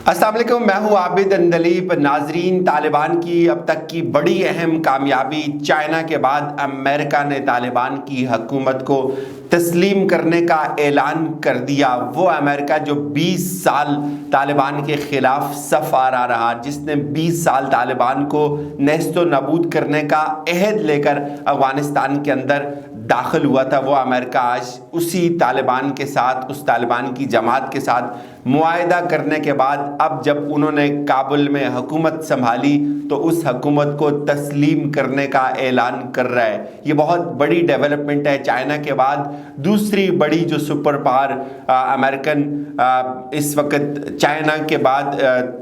अस्सलाम वालेकुम, मैं हूँ आबिद अंदलीब। नाजरीन, तालिबान की अब तक की बड़ी अहम कामयाबी, चाइना के बाद अमेरिका ने तालिबान की हुकूमत को तस्लीम करने का ऐलान कर दिया। वो अमेरिका जो 20 साल तालिबान के ख़िलाफ़ सफ़ आरा रहा, जिसने 20 साल तालिबान को नेस्तो नबूद करने का अहद लेकर अफ़गानिस्तान के अंदर दाखिल हुआ था, वो अमेरिका आज उसी तालिबान के साथ, उस तालिबान की जमात के साथ मुआहदा करने के बाद अब जब उन्होंने काबुल में हुकूमत संभाली तो उस हुकूमत को तस्लीम करने का ऐलान कर रहा है। ये बहुत बड़ी डेवलपमेंट है। चाइना के बाद दूसरी बड़ी जो सुपर पावर अमेरिकन इस वक्त चाइना के बाद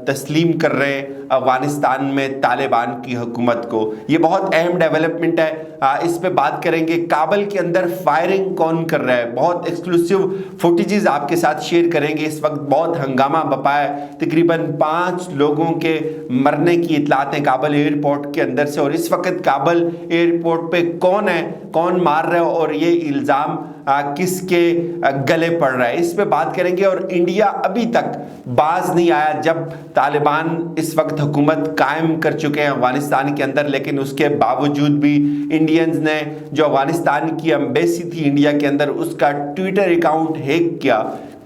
तस्लीम कर रहे हैं अफ़गानिस्तान में तालिबान की हुकूमत को। ये बहुत अहम डेवलपमेंट है। इस पे बात करेंगे। काबुल के अंदर फायरिंग कौन कर रहा है, बहुत एक्सक्लूसिव फुटेजेस आपके साथ शेयर करेंगे। इस वक्त बहुत हंगामा बपा है। तकरीबन 5 लोगों के मरने की इतलात हैं काबुल एयरपोर्ट के अंदर से। और इस वक्त काबुल एयरपोर्ट पे कौन है, कौन मार रहा है और ये इल्ज़ाम किसके गले पड़ रहा है, इस पे बात करेंगे। और इंडिया अभी तक बाज नहीं आया, जब तालिबान इस वक्त हुकूमत कायम कर चुके हैं अफ़गानिस्तान के अंदर, लेकिन उसके बावजूद भी इंडियंस ने जो अफ़गानिस्तान की एम्बेसी थी इंडिया के अंदर, उसका ट्विटर अकाउंट हैक किया।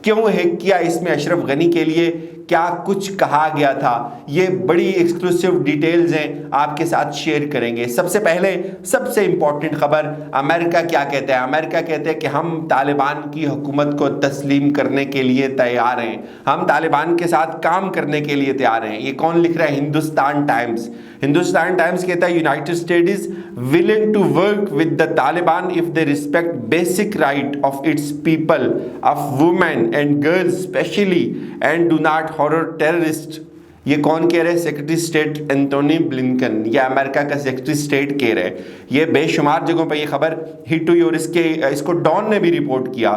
क्यों हैक किया, इसमें अशरफ गनी के लिए क्या कुछ कहा गया था, ये बड़ी एक्सक्लूसिव डिटेल्स हैं, आपके साथ शेयर करेंगे। सबसे पहले सबसे इंपॉर्टेंट खबर, अमेरिका क्या कहता है। अमेरिका कहते हैं कि हम तालिबान की हुकूमत को तस्लीम करने के लिए तैयार हैं, हम तालिबान के साथ काम करने के लिए तैयार हैं। ये कौन लिख रहा है? हिंदुस्तान टाइम्स। हिंदुस्तान टाइम्स कहता है United State is willing to work with the Taliban if they respect basic right of its people, of women and girls specially, and do not horror terrorist. ये कौन कह रहे हैं? सेक्रेटरी स्टेट एंटोनी ब्लिंकन, या America का secretary state कह रहे हैं। ये बेशुमार जगहों पर ये खबर हिट हुई और इसको डॉन ने भी रिपोर्ट किया।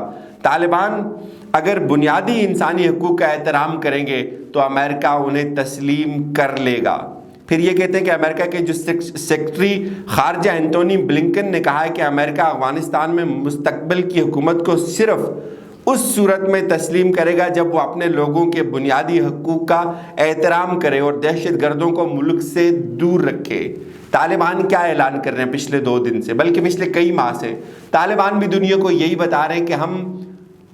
तालिबान अगर बुनियादी इंसानी हकूक़ का एहतराम करेंगे तो अमेरिका उन्हें तस्लीम कर लेगा। फिर ये कहते हैं कि अमेरिका के जो सेक्रेटरी खारजा एंटोनी ब्लिंकन ने कहा है कि अमेरिका अफ़गानिस्तान में मुस्तकबिल की हुकूमत को सिर्फ उस सूरत में तस्लीम करेगा जब वो अपने लोगों के बुनियादी हकूक़ का एहतराम करे और दहशत गर्दों को मुल्क से दूर रखे। तालिबान क्या ऐलान कर रहे हैं पिछले 2 दिन से, बल्कि पिछले कई माह से? तालिबान भी दुनिया को यही बता रहे हैं कि हम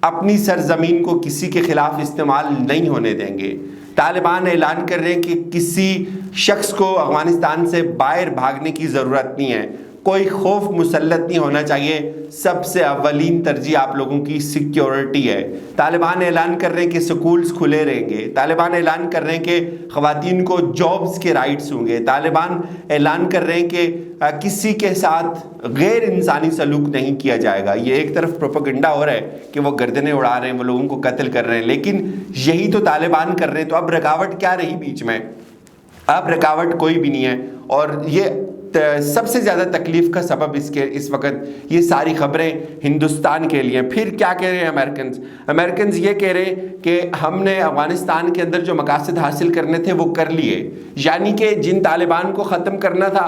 अपनी सरजमीन को किसी के खिलाफ इस्तेमाल नहीं होने देंगे। तालिबान ऐलान कर रहे हैं कि किसी शख्स को अफ़गानिस्तान से बाहर भागने की ज़रूरत नहीं है, कोई खौफ मुसल्लत नहीं होना चाहिए, सबसे अव्वलीन तरजीह आप लोगों की सिक्योरिटी है। तालिबान ऐलान कर रहे हैं कि स्कूल्स खुले रहेंगे। तालिबान ऐलान कर रहे हैं कि ख़वातीन को जॉब्स के राइट्स होंगे। तालिबान ऐलान कर रहे हैं कि किसी के साथ गैर इंसानी सलूक नहीं किया जाएगा। ये एक तरफ प्रोपेगेंडा हो रहा है कि वो गर्दनें उड़ा रहे हैं, वो लोगों को कत्ल कर रहे हैं, लेकिन यही तो तालिबान कर रहे हैं। तो अब रुकावट क्या रही बीच में? अब रुकावट कोई भी नहीं है। और ये सबसे ज़्यादा तकलीफ़ का सबब इस वक्त ये सारी खबरें हिंदुस्तान के लिए। फिर क्या कह रहे हैं अमेरिकन्स ये कह रहे हैं कि हमने अफ़गानिस्तान के अंदर जो मकासद हासिल करने थे वो कर लिए। यानी कि जिन तालिबान को ख़त्म करना था,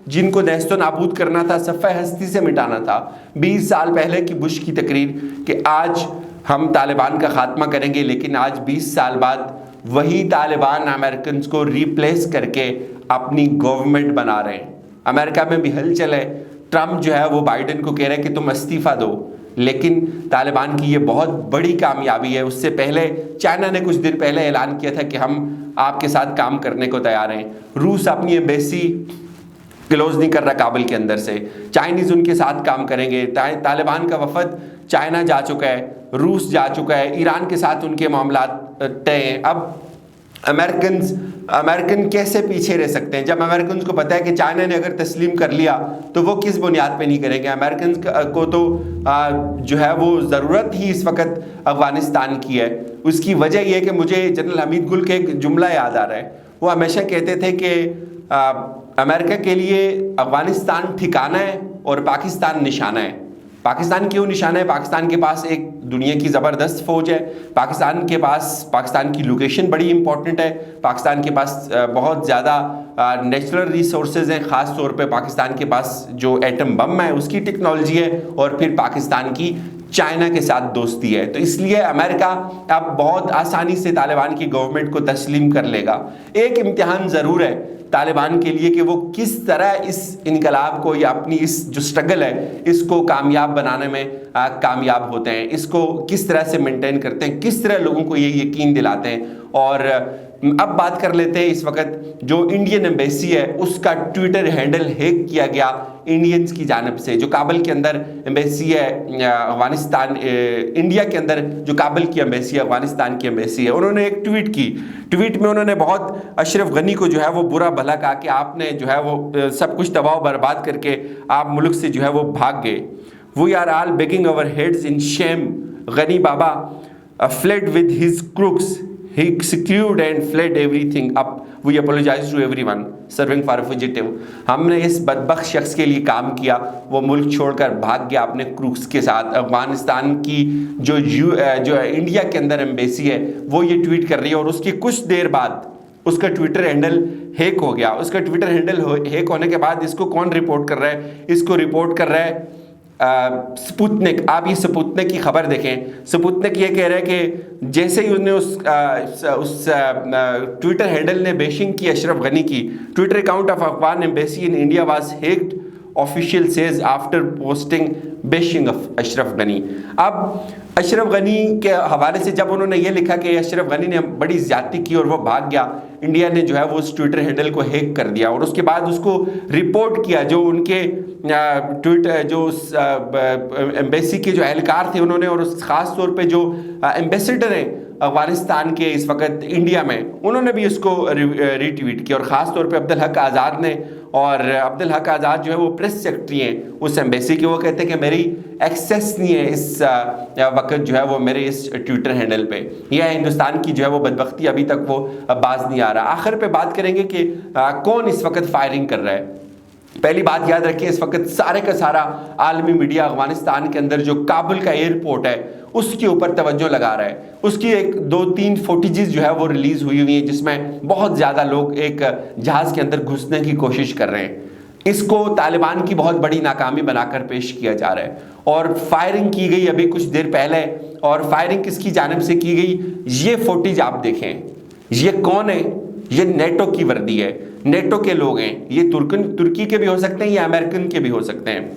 जिनको नेस्तो नाबूद करना था, सफ़े हस्ती से मिटाना था, 20 साल पहले की बुश की तकरीर कि आज हम तालिबान का ख़ात्मा करेंगे, लेकिन आज 20 साल बाद वही तालिबान अमेरिकन्स को रिप्लेस करके अपनी गवर्नमेंट बना रहे हैं। अमेरिका में भी हलचल है। ट्रम्प जो है वो बाइडेन को कह रहे हैं कि तुम इस्तीफ़ा दो, लेकिन तालिबान की ये बहुत बड़ी कामयाबी है। उससे पहले चाइना ने कुछ दिन पहले ऐलान किया था कि हम आपके साथ काम करने को तैयार हैं। रूस अपनी एम्बेसी क्लोज नहीं कर रहा काबुल के अंदर से, चाइनीज़ उनके साथ काम करेंगे। तालिबान का वफद चाइना जा चुका है, रूस जा चुका है, ईरान के साथ उनके मामलात तय हैं। अब अमेरिकन कैसे पीछे रह सकते हैं जब अमेरिकन को पता है कि चाइना ने अगर तस्लीम कर लिया तो वो किस बुनियाद पे नहीं करेंगे? अमेरिकन को तो जो है वो ज़रूरत ही इस वक्त अफ़गानिस्तान की है। उसकी वजह यह है कि मुझे जनरल हमीद गुल के एक जुमला याद आ रहा है। वो हमेशा कहते थे कि अमेरिका के लिए अफ़गानिस्तान ठिकाना है और पाकिस्तान निशाना है। पाकिस्तान क्यों निशाना है? पाकिस्तान के पास एक دنیا کی زبردست فوج ہے. پاکستان کے پاس پاکستان کی لوکیشن بڑی امپورٹنٹ ہے. پاکستان کے پاس بہت زیادہ نیچرل ریسورسز ہیں, خاص طور پہ پاکستان کے پاس جو ایٹم بم ہے اس کی ٹیکنالوجی ہے, اور پھر پاکستان کی چائنا کے ساتھ دوستی ہے. تو اس لیے امریکہ اب بہت آسانی سے طالبان کی گورنمنٹ کو تسلیم کر لے گا. ایک امتحان ضرور ہے طالبان کے لیے کہ وہ کس طرح اس انقلاب کو یا اپنی اس جو سٹرگل ہے اس کو کامیاب بنانے میں کامیاب ہوتے ہیں, اس کو کس طرح سے مینٹین کرتے ہیں, کس طرح لوگوں کو یہ یقین دلاتے ہیں. اور اب بات کر لیتے ہیں اس وقت جو انڈین ایمبیسی ہے اس کا ٹویٹر ہینڈل ہیک کیا گیا انڈینز کی جانب سے. جو کابل کے اندر ایمبیسی ہے افغانستان, انڈیا کے اندر جو کابل کی ایمبیسی ہے افغانستان کی ایمبیسی ہے, انہوں نے ایک ٹویٹ کی. ٹویٹ میں انہوں نے بہت اشرف غنی کو جو ہے وہ برا بھلا کہا کہ آپ نے جو ہے وہ سب کچھ تباہ و برباد کر کے آپ ملک سے جو ہے وہ بھاگ گئے. We are all begging our heads in shame. Ghani Baba fled with his crooks. He secured and fled everything up. We apologize to everyone serving for a fugitive. ہم نے اس بدبخت شخص کے لیے کام کیا, وہ ملک چھوڑ کر بھاگ گیا اپنے کروکس کے ساتھ. افغانستان کی جو انڈیا کے اندر ایمبیسی ہے وہ یہ ٹویٹ کر رہی ہے, اور اس کی کچھ دیر بعد اس کا ٹویٹر ہینڈل ہیک ہو گیا. اس کا ٹویٹر ہینڈل ہیک ہونے کے بعد اس کو کون رپورٹ کر رہا ہے؟ اس کو رپورٹ کر رہا ہے سپوتنک. آپ یہ سپوتنک کی خبر دیکھیں. سپوتنک یہ کہہ رہا ہے کہ جیسے ہی انہوں نے اس ٹویٹر ہینڈل نے بیشنگ کی اشرف غنی کی, Twitter account of Afghan embassy in India was hacked, official says after posting bashing of Ashraf Ghani. اب اشرف غنی کے حوالے سے جب انہوں نے یہ لکھا کہ اشرف غنی نے بڑی زیادتی کی اور وہ بھاگ گیا, انڈیا نے جو ہے وہ اس ٹویٹر ہینڈل کو ہیک کر دیا, اور اس کے بعد اس کو رپورٹ کیا. جو ان کے جو ایمبیسی کے جو اہلکار تھے انہوں نے, اور خاص طور پہ جو ایمبیسیڈر ہیں افغانستان کے اس وقت انڈیا میں, انہوں نے بھی اس کو ری ٹویٹ کیا. اور خاص طور پہ عبدالحق آزاد نے, اور عبدالحق آزاد جو ہے وہ پریس سیکرٹری ہیں اس ایمبیسی کے, وہ کہتے ہیں کہ میری ایکسیس نہیں ہے اس وقت جو ہے وہ میرے اس ٹویٹر ہینڈل پہ. یہ ہندوستان کی جو ہے وہ بدبختی, ابھی تک وہ باز نہیں آ رہا. آخر پہ بات کریں گے کہ کون اس وقت فائرنگ کر رہا ہے. پہلی بات یاد رکھیں, اس وقت سارے کا سارا عالمی میڈیا افغانستان کے اندر جو کابل کا ایئرپورٹ ہے اس کے اوپر توجہ لگا رہا ہے. اس کی 2-3 فوٹیجز جو ہے وہ ریلیز ہوئی ہیں جس میں بہت زیادہ لوگ ایک جہاز کے اندر گھسنے کی کوشش کر رہے ہیں. اس کو طالبان کی بہت بڑی ناکامی بنا کر پیش کیا جا رہا ہے. اور فائرنگ کی گئی ابھی کچھ دیر پہلے, اور فائرنگ کس کی جانب سے کی گئی یہ فوٹیج آپ دیکھیں. یہ کون ہے؟ یہ نیٹو کی وردی ہے, نیٹو کے لوگ ہیں. یہ ترکی کے بھی ہو سکتے ہیں یا امریکن کے بھی ہو سکتے ہیں.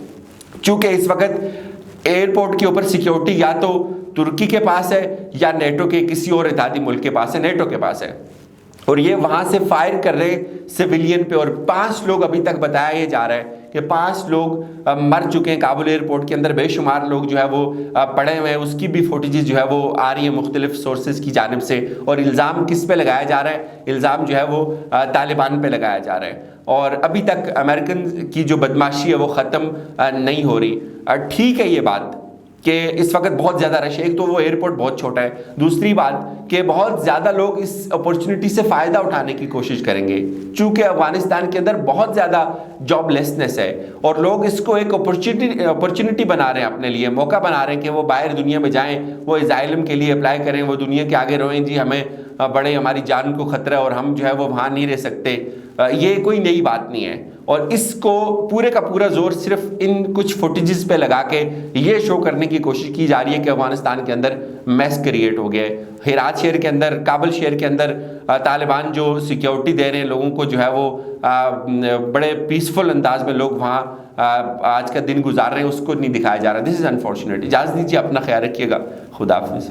چونکہ اس وقت ایئرپورٹ کے اوپر سیکیورٹی یا تو ترکی کے پاس ہے یا نیٹو کے کسی اور اتحادی ملک کے پاس ہے, نیٹو کے پاس ہے. اور یہ وہاں سے فائر کر رہے سویلین پہ, اور 5 لوگ ابھی تک بتایا یہ جا رہا ہے کہ 5 لوگ مر چکے ہیں کابل ایئرپورٹ کے اندر. بے شمار لوگ جو ہے وہ پڑے ہوئے ہیں. اس کی بھی فوٹیجز جو ہے وہ آ رہی ہیں مختلف سورسز کی جانب سے. اور الزام کس پہ لگایا جا رہا ہے؟ الزام جو ہے وہ طالبان پہ لگایا جا رہا ہے. اور ابھی تک امریکن کی جو بدماشی ہے وہ ختم نہیں ہو رہی. ٹھیک ہے یہ بات کہ اس وقت بہت زیادہ رش ہے, ایک تو وہ ایئرپورٹ بہت چھوٹا ہے, دوسری بات کہ بہت زیادہ لوگ اس اپورچونٹی سے فائدہ اٹھانے کی کوشش کریں گے چونکہ افغانستان کے اندر بہت زیادہ جاب لیسنس ہے, اور لوگ اس کو ایک اپورچونٹی بنا رہے ہیں اپنے لیے, موقع بنا رہے ہیں کہ وہ باہر دنیا میں جائیں, وہ اسائلم کے لیے اپلائی کریں, وہ دنیا کے آگے روئیں جی ہمیں بڑے ہماری جان کو خطرہ ہے اور ہم جو ہے وہ وہاں نہیں رہ سکتے. یہ کوئی نئی بات نہیں ہے, اور اس کو پورے کا پورا زور صرف ان کچھ فوٹیجز پہ لگا کے یہ شو کرنے کی کوشش کی جا رہی ہے کہ افغانستان کے اندر میس کریٹ ہو گیا ہے. ہرات شہر کے اندر, کابل شہر کے اندر طالبان جو سیکیورٹی دے رہے ہیں لوگوں کو جو ہے وہ بڑے پیسفل انداز میں لوگ وہاں آج کا دن گزار رہے ہیں, اس کو نہیں دکھایا جا رہا. دس از انفارچونیٹ. اجازت دیجیے, اپنا خیال رکھیے گا. خدا حافظ.